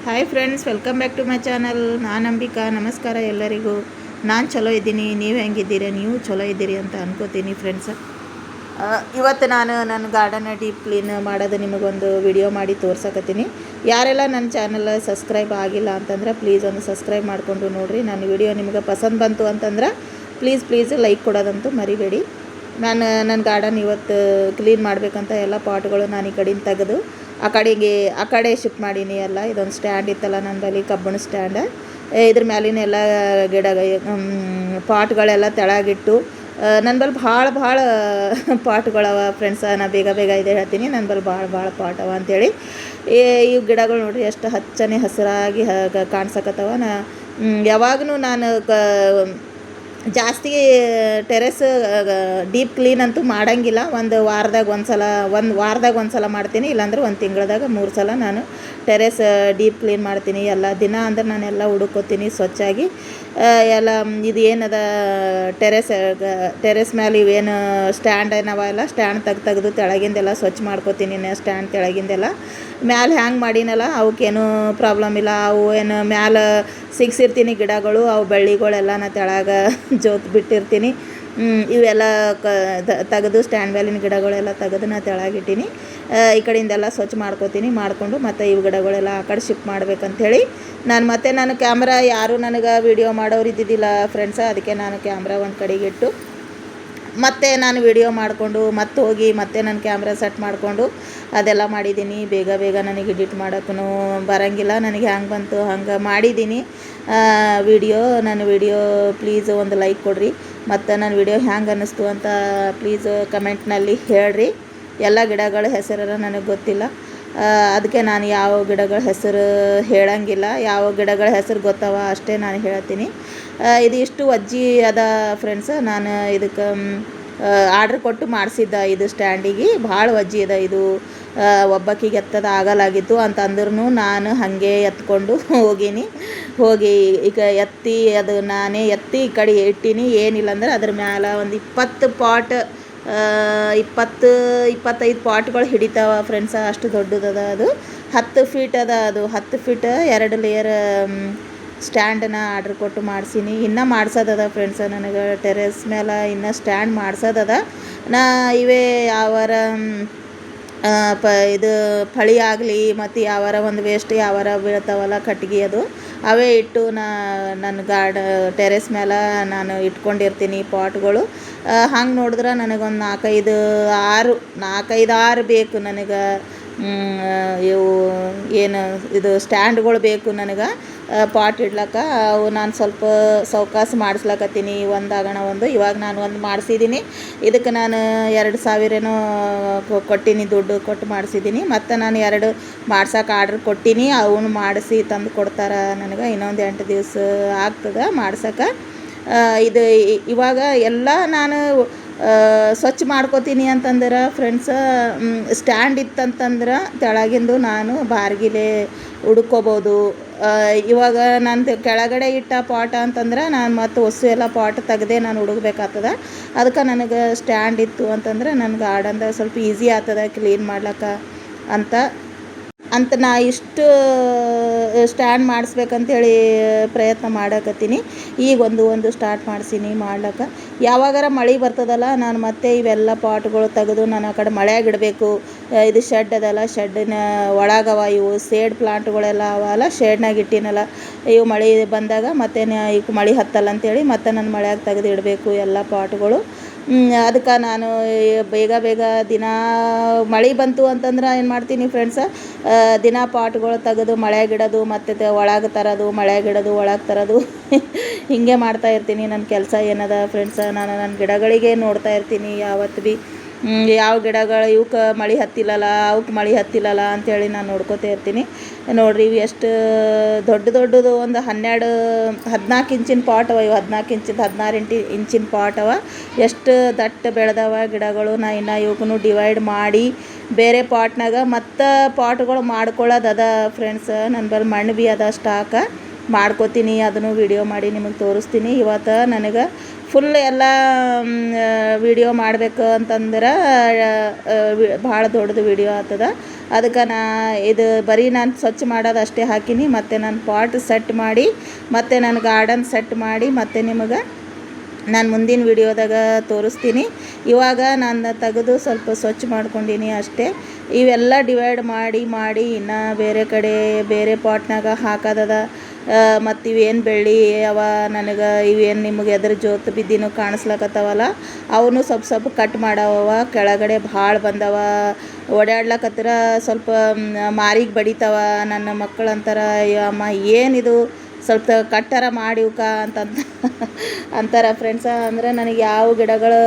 Hi friends, welcome back to my channel. ನಾನು ಅಂಬಿಕಾ. ನಮಸ್ಕಾರ ಎಲ್ಲರಿಗೂ. ನಾನು ಚಲೋ ಇದ್ದೀನಿ, ನೀವು ಹೆಂಗಿದ್ದೀರಿ? ನೀವು ಚಲೋ ಇದ್ದೀರಿ ಅಂತ ಅನ್ಕೋತೀನಿ ಫ್ರೆಂಡ್ಸ್. ಇವತ್ತು ನಾನು ನನ್ನ ಗಾರ್ಡನ್ನ ಡೀಪ್ ಕ್ಲೀನ್ ಮಾಡೋದು ನಿಮಗೊಂದು ವಿಡಿಯೋ ಮಾಡಿ ತೋರ್ಸಕತ್ತೀನಿ. ಯಾರೆಲ್ಲ ನನ್ನ ಚಾನಲ್ ಸಬ್ಸ್ಕ್ರೈಬ್ ಆಗಿಲ್ಲ ಅಂತಂದ್ರೆ ಪ್ಲೀಸ್ ಒಂದು ಸಬ್ಸ್ಕ್ರೈಬ್ ಮಾಡಿಕೊಂಡು ನೋಡಿರಿ. ನನ್ನ ವಿಡಿಯೋ ನಿಮಗೆ ಪಸಂದ್ ಬಂತು ಅಂತಂದ್ರೆ ಪ್ಲೀಸ್ ಲೈಕ್ ಕೊಡೋದಂತೂ ಮರಿಬೇಡಿ. ನಾನು ನನ್ನ ಗಾರ್ಡನ್ ಇವತ್ತು ಕ್ಲೀನ್ ಮಾಡಬೇಕಂತ ಎಲ್ಲ ಪಾಟ್ಗಳು ನಾನು ಈ ಕಡೆಯಿಂದ ತೆಗೆದು ಆ ಕಡೆ ಶಿಫ್ಟ್ ಮಾಡೀನಿ. ಎಲ್ಲ ಇದೊಂದು ಸ್ಟ್ಯಾಂಡ್ ಇತ್ತಲ್ಲ ನನ್ನ ಬಳಿ, ಕಬ್ಬಿಣ ಸ್ಟ್ಯಾಂಡ್. ಇದ್ರ ಮ್ಯಾಲಿನ ಎಲ್ಲ ಗಿಡ ಪಾಟ್ಗಳೆಲ್ಲ ತೆಳಗಿಟ್ಟು ನನ್ನ ಬಳಿ ಭಾಳ ಪಾಟ್ಗಳವ ಫ್ರೆಂಡ್ಸ. ನಾನು ಬೇಗ ಇದೆ ಹೇಳ್ತೀನಿ. ನನ್ನ ಬಳಿ ಭಾಳ ಪಾಟ್ ಅವ ಅಂಥೇಳಿ. ಈ ಗಿಡಗಳು ನೋಡಿರಿ ಎಷ್ಟು ಹಚ್ಚನೆ ಹಸಿರಾಗಿ ಕಾಣ್ಸಕತ್ತವ. ಯಾವಾಗೂ ನಾನು ಜಾಸ್ತಿ ಟೆರೆಸ್ ಡೀಪ್ ಕ್ಲೀನ್ ಅಂತೂ ಮಾಡೋಂಗಿಲ್ಲ. ಒಂದು ವಾರದಾಗ ಒಂದು ಸಲ ಮಾಡ್ತೀನಿ, ಇಲ್ಲಾಂದ್ರೆ ಒಂದು ತಿಂಗಳದಾಗ 3 ಸಲ ನಾನು ಟೆರೆಸ್ ಡೀಪ್ ಕ್ಲೀನ್ ಮಾಡ್ತೀನಿ. ಎಲ್ಲ ದಿನ ಅಂದ್ರೆ ನಾನೆಲ್ಲ ಹುಡುಕೋತೀನಿ ಸ್ವಚ್ಛಾಗಿ. ಎಲ್ಲ ಇದು ಏನದ ಟೆರೆಸ್ ಮೇಲೆ ಇವೇನು ಸ್ಟ್ಯಾಂಡ್ ಏನವಲ್ಲ, ಸ್ಟ್ಯಾಂಡ್ ತೆಗೆದು ತೆಳಗಿಂದೆಲ್ಲ ಸ್ವಚ್ಛ ಮಾಡ್ಕೋತೀನಿ. ಸ್ಟ್ಯಾಂಡ್ ತೆಳಗಿಂದೆಲ್ಲ ಮ್ಯಾಲೆ ಹ್ಯಾಂಗ್ ಮಾಡೀನಲ್ಲ, ಅವಕ್ಕೇನು ಪ್ರಾಬ್ಲಮ್ ಇಲ್ಲ. ಅವು ಏನು ಮ್ಯಾಲೆ ಸಿಗ್ಸಿರ್ತೀನಿ ಗಿಡಗಳು, ಅವು ಬಳ್ಳಿಗಳೆಲ್ಲ ನಾ ತೆಳಗ ಜೋತ್ ಬಿಟ್ಟಿರ್ತೀನಿ. ಇವೆಲ್ಲ ತೆಗೆದು ಸ್ಟ್ಯಾಂಡ್ ಮೇಲಿನ ಗಿಡಗಳೆಲ್ಲ ತೆಗೆದು ನಾ ತೆಳಗಿಟ್ಟೀನಿ. ಈ ಕಡೆಯಿಂದೆಲ್ಲ ಸ್ವಚ್ಛ ಮಾಡ್ಕೋತೀನಿ. ಮಾಡಿಕೊಂಡು ಮತ್ತು ಇವು ಗಿಡಗಳೆಲ್ಲ ಆ ಕಡೆ ಶಿಫ್ಟ್ ಮಾಡ್ಬೇಕಂಥೇಳಿ ನಾನು ಕ್ಯಾಮ್ರಾ ಯಾರೂ ನನಗೆ ವೀಡಿಯೋ ಮಾಡೋರು ಇದ್ದಿದ್ದಿಲ್ಲ ಫ್ರೆಂಡ್ಸ. ಅದಕ್ಕೆ ನಾನು ಕ್ಯಾಮ್ರಾ ಒಂದು ಕಡೆಗಿಟ್ಟು ಮತ್ತೆ ನಾನು ವಿಡಿಯೋ ಮಾಡಿಕೊಂಡು ಹೋಗಿ ನನ್ನ ಕ್ಯಾಮ್ರಾ ಸೆಟ್ ಮಾಡಿಕೊಂಡು ಅದೆಲ್ಲ ಮಾಡಿದ್ದೀನಿ. ಬೇಗ ನನಗೆ ಎಡಿಟ್ ಮಾಡೋಕ್ಕೂ ಬರೋಂಗಿಲ್ಲ. ನನಗೆ ಹ್ಯಾಂಗೆ ಬಂತು ಹಂಗೆ ಮಾಡಿದ್ದೀನಿ ನನ್ನ ವಿಡಿಯೋ ಪ್ಲೀಸ್ ಒಂದು ಲೈಕ್ ಕೊಡಿರಿ. ಮತ್ತು ನನ್ನ ವಿಡಿಯೋ ಹ್ಯಾಂಗೆ ಅನ್ನಿಸ್ತು ಅಂತ ಪ್ಲೀಸ್ ಕಮೆಂಟ್ನಲ್ಲಿ ಹೇಳ್ರಿ. ಎಲ್ಲ ಗಿಡಗಳ ಹೆಸರೆಲ್ಲ ನನಗೆ ಗೊತ್ತಿಲ್ಲ, ಅದಕ್ಕೆ ನಾನು ಯಾವ ಗಿಡಗಳ ಹೆಸರು ಹೇಳೋಂಗಿಲ್ಲ. ಯಾವ ಗಿಡಗಳ ಹೆಸರು ಗೊತ್ತವ ಅಷ್ಟೇ ನಾನು ಹೇಳ್ತೀನಿ. ಇದು ಇಷ್ಟು ಅಜ್ಜಿ ಅದ ಫ್ರೆಂಡ್ಸ್. ನಾನು ಇದಕ್ಕೆ ಆರ್ಡ್ರ್ ಕೊಟ್ಟು ಮಾಡಿಸಿದ್ದ. ಇದು ಸ್ಟ್ಯಾಂಡಿಗೆ ಭಾಳ ಅಜ್ಜಿ ಅದ. ಇದು ಒಬ್ಬಕ್ಕಿಗೆ ಎತ್ತದ ಆಗಲಾಗಿತ್ತು ಅಂತಂದ್ರೂ ನಾನು ಹಾಗೆ ಎತ್ಕೊಂಡು ಹೋಗಿ ಈಗ ಅದು ನಾನೇ ಎತ್ತಿ ಈ ಕಡೆ ಇಟ್ಟೀನಿ. ಏನಿಲ್ಲ ಅಂದ್ರೆ ಅದ್ರ ಮ್ಯಾಲೆ ಒಂದು 20 ಪಾಟ್ 25 ಪಾಟ್ಗಳು ಹಿಡಿತಾವ ಫ್ರೆಂಡ್ಸ. ಅಷ್ಟು ದೊಡ್ಡದದ. ಅದು 10 ಫೀಟ್ ಅದ. ಅದು 10 ಫೀಟ್ 2 ಲೇಯರ್ ಸ್ಟ್ಯಾಂಡನ್ನ ಆರ್ಡ್ರ್ ಕೊಟ್ಟು ಮಾಡಿಸೀನಿ. ಇನ್ನೂ ಮಾಡ್ಸೋದದ ಫ್ರೆಂಡ್ಸ. ನನಗೆ ಟೆರೆಸ್ ಮೇಲೆ ಇನ್ನೂ ಸ್ಟ್ಯಾಂಡ್ ಮಾಡ್ಸೋದದ. ಇವೇ ಯಾವಾರ ಇದು ಫಳಿ ಆಗಲಿ ಮತ್ತು ಯಾವಾರ ಒಂದು ವೇಸ್ಟ್ ಯಾವಾರ ಬೀಳ್ತಾವಲ್ಲ ಕಟ್ಗೆ, ಅವೇ ಇಟ್ಟು ನನ್ನ ಟೆರೆಸ್ ಮೇಲೆ ನಾನು ಇಟ್ಕೊಂಡಿರ್ತೀನಿ ಪಾಟ್ಗಳು. ಹಂಗೆ ನೋಡಿದ್ರೆ ನನಗೊಂದು 4-5-6 ಬೇಕು ನನಗೆ. ಇವು ಏನು ಇದು ಸ್ಟ್ಯಾಂಡ್ಗಳು ಬೇಕು ನನಗೆ ಪಾಟ್ ಇಡ್ಲಕ್ಕ. ಅವು ನಾನು ಸ್ವಲ್ಪ ಸಾವಕಾಶ ಮಾಡಿಸ್ಲಕತ್ತೀನಿ. ಒಂದು ಇವಾಗ ನಾನು ಒಂದು ಮಾಡಿಸಿದ್ದೀನಿ. ಇದಕ್ಕೆ ನಾನು 2,000 ಕೊಟ್ಟೀನಿ, ದುಡ್ಡು ಕೊಟ್ಟು ಮಾಡಿಸಿದ್ದೀನಿ. ಮತ್ತು ನಾನು 2 ಮಾಡ್ಸೋಕೆ ಆರ್ಡ್ರ್ ಕೊಟ್ಟೀನಿ. ಅವನು ಮಾಡಿಸಿ ತಂದು ಕೊಡ್ತಾರೆ ನನಗೆ. ಇನ್ನೊಂದು 8 ದಿವಸ ಆಗ್ತದೆ ಮಾಡ್ಸೋಕೆ. ಇದು ಇವಾಗ ಎಲ್ಲ ನಾನು ಸ್ವಚ್ಛ ಮಾಡ್ಕೋತೀನಿ ಅಂತಂದ್ರೆ ಫ್ರೆಂಡ್ಸ. ಸ್ಟ್ಯಾಂಡ್ ಇತ್ತಂತಂದ್ರೆ ತೆಳಗಿಂದು ನಾನು ಬಾರ್ಗಿಲೆ ಹುಡ್ಕೋಬೋದು. ಇವಾಗ ನಾನು ಕೆಳಗಡೆ ಇಟ್ಟ ಪಾಟ ಅಂತಂದ್ರೆ ನಾನು ಮತ್ತು ಹೊಸ ಎಲ್ಲ ಪಾಟ್ ತೆಗೆದೇ ನಾನು ಹುಡುಗಬೇಕಾಗ್ತದೆ. ಅದಕ್ಕೆ ನನಗೆ ಸ್ಟ್ಯಾಂಡ್ ಇತ್ತು ಅಂತಂದ್ರೆ ನನ್ನ ಗಾರ್ಡನ್ದಾಗ ಸ್ವಲ್ಪ ಈಸಿ ಆಗ್ತದೆ ಕ್ಲೀನ್ ಮಾಡ್ಲಿಕ್ಕೆ ಅಂತ ನಾ ಇಷ್ಟು ಸ್ಟ್ಯಾಂಡ್ ಮಾಡಿಸ್ಬೇಕಂತೇಳಿ ಪ್ರಯತ್ನ ಮಾಡಕತ್ತೀನಿ. ಈಗ ಒಂದು ಸ್ಟಾರ್ಟ್ ಮಾಡಿಸೀನಿ ಮಾಡ್ಲಿಕ್ಕೆ. ಯಾವಾಗಾರ ಮಳೆ ಬರ್ತದಲ್ಲ, ನಾನು ಮತ್ತೆ ಇವೆಲ್ಲ ಪಾಟ್ಗಳು ತೆಗೆದು ನಾನು ಆ ಕಡೆ ಮಳೆಯಾಗ ಇಡಬೇಕು. ಇದು ಶೆಡ್ ಅದಲ್ಲ, ಶೆಡ್ಡಿನ ಒಳಗವ ಇವು ಸೇಡ್ ಪ್ಲಾಂಟ್ಗಳೆಲ್ಲ ಅವಲ್ಲ, ಶೆಡ್ನಾಗ ಇಟ್ಟಿನಲ್ಲ. ಇವು ಮಳೆ ಬಂದಾಗ ಮತ್ತೆ ಈಗ ಮಳೆ ಹತ್ತಲ್ಲ ಅಂತೇಳಿ ಮತ್ತೆ ನಾನು ಮಳೆಯಾಗ ತೆಗೆದು ಇಡಬೇಕು ಎಲ್ಲ ಪಾಟ್ಗಳು. ಅದಕ್ಕೆ ನಾನು ಬೇಗ ದಿನ ಮಳೆ ಬಂತು ಅಂತಂದ್ರೆ ಏನು ಮಾಡ್ತೀನಿ ಫ್ರೆಂಡ್ಸ, ದಿನ ಪಾಟ್ಗಳು ತೆಗೆದು ಮಳೆಯಾಗಿಡೋದು, ಮತ್ತು ಒಳಗೆ ತರೋದು, ಮಳೆಯಾಗಿಡೋದು, ಒಳಗೆ ತರೋದು ಹೀಗೆ ಮಾಡ್ತಾಯಿರ್ತೀನಿ. ನನ್ನ ಕೆಲಸ ಏನದ ಫ್ರೆಂಡ್ಸ. ನಾನು ನನ್ನ ಗಿಡಗಳಿಗೆ ನೋಡ್ತಾ ಇರ್ತೀನಿ ಯಾವತ್ತು ಭೀ. ಯಾವ ಗಿಡಗಳು ಇವಕ್ಕೆ ಮಳೆ ಹತ್ತಿಲ್ಲಲ್ಲ, ಅವಕ್ಕೆ ಮಳೆ ಹತ್ತಿಲ್ಲಲ್ಲ ಅಂಥೇಳಿ ನಾನು ನೋಡ್ಕೋತಾ ಇರ್ತೀನಿ. ನೋಡಿರಿ ಇವು ಎಷ್ಟು ದೊಡ್ಡದು ಒಂದು 14 ಇಂಚಿನ ಪಾಟ್ ಅವ. ಇವು 14 ಇಂಚಿಂದ 16 ಇಂಚಿನ ಪಾಟ್ ಅವ. ಎಷ್ಟು ದಟ್ಟ ಬೆಳೆದವ ಗಿಡಗಳು. ನಾ ಇನ್ನು ಇವಕ್ಕೂ ಡಿವೈಡ್ ಮಾಡಿ ಬೇರೆ ಪಾಟ್ನಾಗ ಮತ್ತು ಪಾಟ್ಗಳು ಮಾಡ್ಕೊಳ್ಳೋದದ ಫ್ರೆಂಡ್ಸ. ನನ್ನ ಬಳಿ ಮಣ್ಣು ಭೀ ಅದ ಸ್ಟಾಕ ಮಾಡ್ಕೋತೀನಿ. ಅದನ್ನು ವಿಡಿಯೋ ಮಾಡಿ ನಿಮಗೆ ತೋರಿಸ್ತೀನಿ. ಇವತ್ತು ನನಗೆ ಫುಲ್ ಎಲ್ಲ ವಿಡಿಯೋ ಮಾಡಬೇಕು ಅಂತಂದ್ರೆ ಭಾಳ ದೊಡ್ಡದು ವಿಡಿಯೋ ಆಗ್ತದ. ಅದಕ್ಕೆ ಇದು ಬರೀ ನಾನು ಸ್ವಚ್ಛ ಮಾಡೋದು ಅಷ್ಟೇ ಹಾಕೀನಿ. ಮತ್ತು ನಾನು ಪಾಟ್ ಸೆಟ್ ಮಾಡಿ ಮತ್ತು ನಾನು ಗಾರ್ಡನ್ ಸೆಟ್ ಮಾಡಿ ಮತ್ತು ನಿಮಗೆ ನಾನು ಮುಂದಿನ ವಿಡಿಯೋದಾಗ ತೋರಿಸ್ತೀನಿ. ಇವಾಗ ನಾನು ತೆಗೆದು ಸ್ವಲ್ಪ ಸ್ವಚ್ಛ ಮಾಡ್ಕೊಂಡೀನಿ ಅಷ್ಟೇ. ಇವೆಲ್ಲ ಡಿವೈಡ್ ಮಾಡಿ ಇನ್ನು ಬೇರೆ ಕಡೆ ಬೇರೆ ಪಾಟ್ನಾಗ ಹಾಕೋದದ. ಮತ್ತು ಇವೇನು ಬೆಳ್ಳಿ ಅವ ನನಗೆ ಇವೇನು ನಿಮಗೆ ಎದ್ರ ಜೋತು ಬಿದ್ದಿನೂ ಕಾಣಿಸ್ಲಕತ್ತವಲ್ಲ, ಅವನು ಸ್ವಲ್ಪ ಕಟ್ ಮಾಡವ. ಕೆಳಗಡೆ ಭಾಳ ಬಂದವ, ಓಡಾಡ್ಲಕತ್ತಿರ ಸ್ವಲ್ಪ ಮಾರಿಗೆ ಬಡಿತಾವ. ನನ್ನ ಮಕ್ಕಳು ಅಂತಾರೆ, ಅಮ್ಮ ಏನಿದು ಸ್ವಲ್ಪ ಕಟ್ಟರ ಮಾಡಿವ್ಕ ಅಂತಾರೆ ಫ್ರೆಂಡ್ಸ. ಅಂದರೆ ನನಗೆ ಯಾವ ಗಿಡಗಳು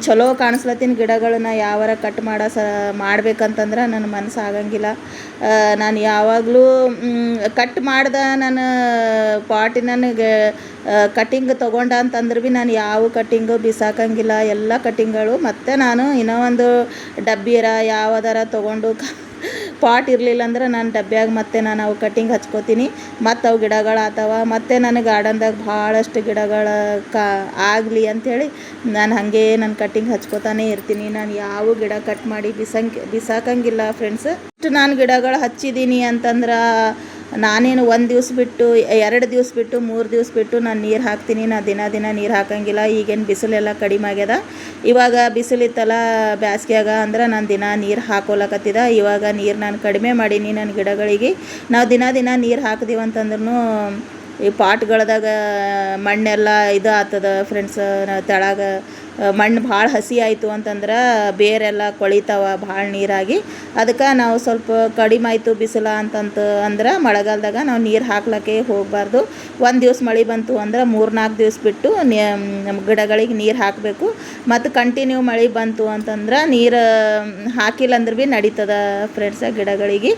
ಚಲೋ ಕಾಣಿಸ್ಲತ್ತಿನ ಗಿಡಗಳನ್ನ ಯಾವಾರ ಕಟ್ ಮಾಡ್ಬೇಕಂತಂದ್ರೆ ನನ್ನ ಮನಸ್ಸು ಆಗಂಗಿಲ್ಲ. ನಾನು ಯಾವಾಗಲೂ ಕಟ್ ಮಾಡ್ದೆ ನಾನು ನನಗೆ ಕಟ್ಟಿಂಗ್ ತೊಗೊಂಡ ಅಂತಂದ್ರೆ ಭೀ ನಾನು ಯಾವ ಕಟ್ಟಿಂಗು ಬಿಸಾಕಂಗಿಲ್ಲ. ಎಲ್ಲ ಕಟ್ಟಿಂಗ್ಗಳು ಮತ್ತು ನಾನು ಇನ್ನೂ ಒಂದು ಡಬ್ಬಿಯರ ಯಾವುದರ ತೊಗೊಂಡು ಪಾಟ್ ಇರಲಿಲ್ಲ ಅಂದ್ರೆ ನಾನು ಡಬ್ಬ್ಯಾಗ ಮತ್ತೆ ನಾನು ಅವು ಕಟ್ಟಿಂಗ್ ಹಚ್ಕೋತೀನಿ. ಮತ್ತು ಅವು ಗಿಡಗಳಾಗ್ತವ. ಮತ್ತು ನನಗೆ ಗಾರ್ಡನ್ದಾಗ ಭಾಳಷ್ಟು ಗಿಡಗಳು ಆಗಲಿ ಅಂಥೇಳಿ ನಾನು ಹಾಗೆ ನಾನು ಕಟ್ಟಿಂಗ್ ಹಚ್ಕೋತಾನೆ ಇರ್ತೀನಿ. ನಾನು ಯಾವ ಗಿಡ ಕಟ್ ಮಾಡಿ ಬಿಸಾಕಂಗಿಲ್ಲ ಫ್ರೆಂಡ್ಸ್. ಇಷ್ಟು ನಾನು ಗಿಡಗಳು ಹಚ್ಚಿದ್ದೀನಿ ಅಂತಂದ್ರೆ ನಾನೇನು 1 ದಿವ್ಸ ಬಿಟ್ಟು 2 ದಿವ್ಸ ಬಿಟ್ಟು 3 ದಿವ್ಸ ಬಿಟ್ಟು ನಾನು ನೀರು ಹಾಕ್ತೀನಿ. ನಾನು ದಿನ ನೀರು ಹಾಕಂಗಿಲ್ಲ. ಈಗೇನು ಬಿಸಿಲೆಲ್ಲ ಕಡಿಮೆ ಆಗ್ಯದ. ಇವಾಗ ಬಿಸಿಲಿತ್ತಲ್ಲ ಬ್ಯಾಸ್ಗ್ಯಾಗ ಅಂದ್ರೆ ನಾನು ದಿನ ನೀರು ಹಾಕೋಲಕತ್ತಿದ. ಇವಾಗ ನೀರು ನಾನು ಕಡಿಮೆ ಮಾಡೀನಿ ನನ್ನ ಗಿಡಗಳಿಗೆ. ನಾವು ದಿನ ನೀರು ಹಾಕಿದೀವಿ ಅಂತಂದ್ರೂ ಈ ಪಾಟ್ಗಳದಾಗ ಮಣ್ಣೆಲ್ಲ ಇದು ಆಗ್ತದ ಫ್ರೆಂಡ್ಸ್. ತೆಳಗ ಮಣ್ಣು ಭಾಳ ಹಸಿ ಆಯಿತು ಅಂತಂದ್ರೆ ಬೇರೆಲ್ಲ ಕೊಳಿತಾವ ಭಾಳ ನೀರಾಗಿ. ಅದಕ್ಕೆ ನಾವು ಸ್ವಲ್ಪ ಕಡಿಮೆ ಆಯಿತು ಬಿಸಿಲು ಅಂದ್ರೆ ಮಳೆಗಾಲದಾಗ ನಾವು ನೀರು ಹಾಕ್ಲಿಕ್ಕೆ ಹೋಗಬಾರ್ದು. 1 ದಿವ್ಸ ಮಳೆ ಬಂತು ಅಂದ್ರೆ 3-4 ದಿವ್ಸ ಬಿಟ್ಟು ನಮ್ಮ ಗಿಡಗಳಿಗೆ ನೀರು ಹಾಕಬೇಕು. ಮತ್ತು ಕಂಟಿನ್ಯೂ ಮಳೆ ಬಂತು ಅಂತಂದ್ರೆ ನೀರು ಹಾಕಿಲ್ಲ ಅಂದ್ರೆ ಭೀ ನಡೀತದ ಫ್ರೆಂಡ್ಸ ಗಿಡಗಳಿಗೆ.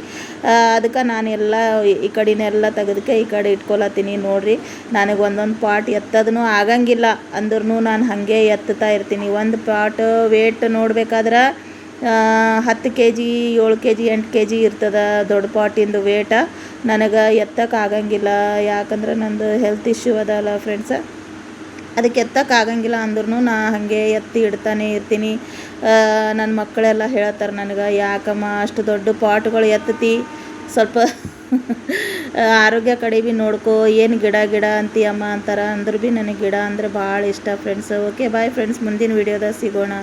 ಅದಕ್ಕೆ ನಾನೆಲ್ಲ ಈ ಕಡೆನೆಲ್ಲ ತೆಗೆದಕ್ಕೆ ಈ ಕಡೆ ಇಟ್ಕೊಳತ್ತೀನಿ. ನೋಡಿರಿ, ನನಗೆ ಒಂದೊಂದು ಪಾಟ್ ಎತ್ತೋದೂ ಆಗಂಗಿಲ್ಲ ಅಂದ್ರೂ ನಾನು ಹಾಗೆ ಎತ್ತುತ್ತಾ ಇರ್ತೀನಿ. ಒಂದು ಪಾಟ್ ವೇಟ್ ನೋಡ್ಬೇಕಾದ್ರೆ 10 kg 7 kg 8 kg ಇರ್ತದ ದೊಡ್ಡ ಪಾಟಿಂದು ವೇಟ. ನನಗೆ ಎತ್ತಕ್ಕಾಗಂಗಿಲ್ಲ, ಯಾಕಂದ್ರೆ ನಂದು ಹೆಲ್ತ್ ಇಶ್ಯೂ ಅದಲ್ಲ ಫ್ರೆಂಡ್ಸ. ಅದಕ್ಕೆ ಎತ್ತಕ್ಕಾಗಂಗಿಲ್ಲ ಅಂದ್ರೂ ನಾ ಹಾಗೆ ಎತ್ತಿ ಇಡ್ತಾನೆ ಇರ್ತೀನಿ. ನನ್ನ ಮಕ್ಕಳೆಲ್ಲ ಹೇಳ್ತಾರೆ ನನಗೆ, ಯಾಕಮ್ಮ ಅಷ್ಟು ದೊಡ್ಡ ಪಾಟ್ಗಳು ಎತ್ತತಿ, ಸ್ವಲ್ಪ ಆರೋಗ್ಯ ಕಡೆ ಭೀ ನೋಡ್ಕೋ, ಏನು ಗಿಡ ಅಂತೀಯಮ್ಮ ಅಂತಾರೆ. ಅಂದ್ರೂ ಭೀ ನನಗೆ ಗಿಡ ಅಂದರೆ ಭಾಳ ಇಷ್ಟ ಫ್ರೆಂಡ್ಸ್. ಓಕೆ ಬಾಯ್ ಫ್ರೆಂಡ್ಸ್, ಮುಂದಿನ ವಿಡಿಯೋದಾಗ ಸಿಗೋಣ.